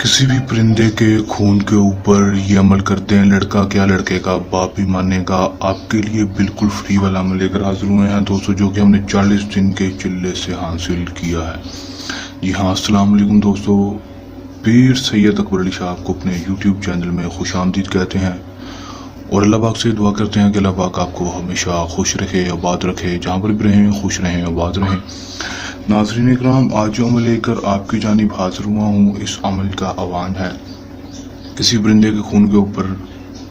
किसी भी परिंदे के खून के ऊपर ये अमल करते हैं, लड़का क्या लड़के का बाप भी मानेगा। आपके लिए बिल्कुल फ्री वाला अमल लेकर हाजिर हुए हैं दोस्तों, जो कि हमने 40 दिन के चिल्ले से हासिल किया है। जी हाँ, अस्सलाम वालेकुम दोस्तों। पीर सैयद अकबर अली शाह को अपने यूट्यूब चैनल में खुशामदीद कहते हैं और अल्लाह पाक से दुआ करते हैं कि अल्लाह पाक आपको हमेशा खुश रखे, आबाद रखे, जहाँ पर भी रहें खुश रहें, आबाद रहें। नाज़रीन इकराम, आज जो अमल लेकर आपकी जानिब हाजिर हुआ हूँ, इस अमल का आह्वान है किसी परिंदे के खून के ऊपर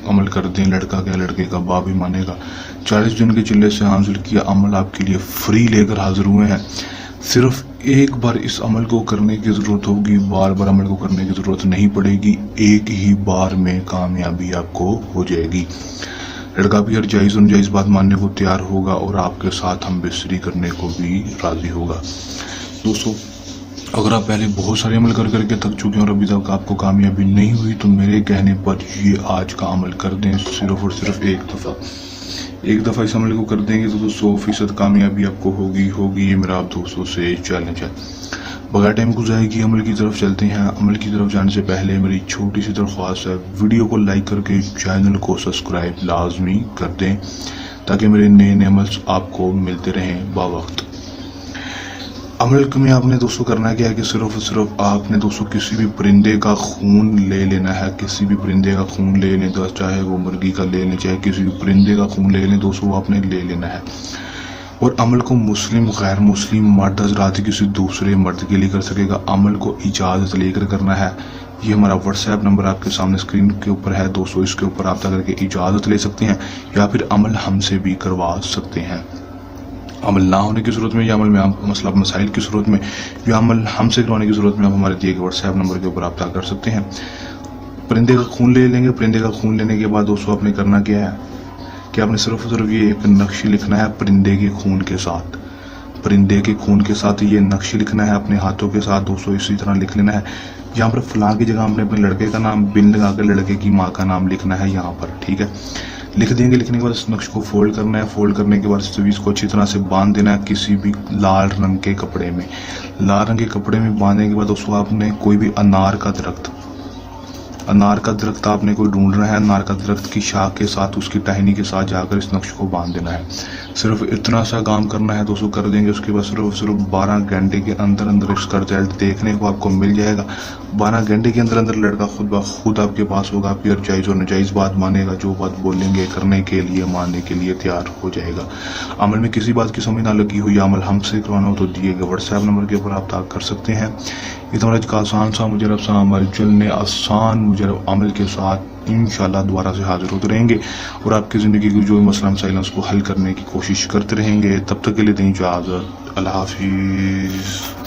अमल कर दें, लड़का क्या लड़के का बाप भी मानेगा। 40 दिन के चिल्ले से हासिल किया अमल आपके लिए फ्री लेकर हाजिर हुए हैं। सिर्फ एक बार इस अमल को करने की ज़रूरत होगी, बार बार अमल को करने की ज़रूरत नहीं पड़ेगी। एक ही बार में कामयाबी आपको हो जाएगी। लड़का भी हर जायज़ और नाजायज़ बात मानने को तैयार होगा और आपके साथ हम बिस्तरी करने को भी राज़ी होगा। दोस्तों, अगर आप पहले बहुत सारे अमल कर करके थक चुके हैं और अभी तक आपको कामयाबी नहीं हुई, तो मेरे कहने पर ये आज का अमल कर दें। सिर्फ और सिर्फ एक दफ़ा इस अमल को कर देंगे तो 100% कामयाबी आपको होगी। ये मेरा आप दोस्तों से चैलेंज है। बगैर टाइम गुजारेगी अमल की तरफ चलते हैं। अमल की तरफ जाने से पहले मेरी छोटी सी दरख्वास्त है, वीडियो को लाइक करके चैनल को सब्सक्राइब लाजमी कर दें ताकि मेरे नए अमल आपको मिलते रहें बावक्त। अमल में आपने दोस्तों करना क्या है कि सिर्फ आपने दोस्तों किसी भी परिंदे का खून ले लेना है। किसी भी परिंदे का खून ले लें, चाहे वो मुर्गी का ले लें, चाहे किसी भी परिंदे का खून ले लें दोस्तों, वो आपने ले लेना है। और अमल को मुस्लिम गैर मुस्लिम मर्द हजरात किसी दूसरे मर्द के लिए कर सकेगा। अमल को इजाज़त लेकर करना है। ये हमारा व्हाट्सएप नंबर आपके सामने स्क्रीन के ऊपर है दोस्तों, इसके ऊपर आप करके इजाज़त ले सकते हैं या फिर अमल हमसे भी करवा सकते हैं। अमल ना होने की सूरत में या अमल में मसला मसाइल की सूरत में या अमल हमसे करवाने की सूरत में आप हमारे दिए गए व्हाट्सएप नंबर के ऊपर रब्ता कर सकते हैं। परिंदे का खून ले लेंगे। परिंदे का खून लेने के बाद दोस्तों आपने करना क्या है कि आपने सिर्फ ये एक नक्श लिखना है परिंदे के खून के साथ। परिंदे के खून के साथ ये नक्श लिखना है अपने हाथों के साथ दोस्तों, इसी तरह लिख लेना है। यहाँ पर फलां की जगह हमने अपने लड़के का नाम बिन लगा कर लड़के की माँ का नाम लिखना है यहाँ पर, ठीक है। लिख देंगे। लिखने के बाद इस नक्श को फोल्ड करना है। फोल्ड करने के बाद इस तवीज़ को अच्छी तरह से बांध देना है किसी भी लाल रंग के कपड़े में। लाल रंग के कपड़े में बांधने के बाद दोस्तों आपने कोई भी अनार का दरख्त आपने कोई ढूंढना है। अनार का दरख्त की शाख के साथ, उसकी टहनी के साथ जाकर इस नक्श को बांध देना है। सिर्फ इतना सा काम करना है दोस्तों, कर देंगे। उसके बाद सिर्फ 12 घंटे के अंदर इसका रिजल्ट देखने को आपको मिल जाएगा। 12 घंटे के अंदर लड़का खुद ब खुद आपके पास होगा। आपकी हर जायज़ और नाजायज़ बात मानेगा। जो बात बोलेंगे करने के लिए, मानने के लिए तैयार हो जाएगा। अमल में किसी बात की समझ ना लगी हुई, अमल हमसे करवाना हो तो दिए गए व्हाट्सएप नंबर के ऊपर आप कर सकते हैं। इतना का आसान सा मुजरब सा हमारे चलने आसान मुजरब अमल के साथ इंशाल्लाह दोबारा से हाजिर होते रहेंगे और आपकी ज़िंदगी की जो मसला मसाइल हैं उसको हल करने की कोशिश करते रहेंगे। तब तक के लिए दें इजाज़त। अल्लाह हाफिज़।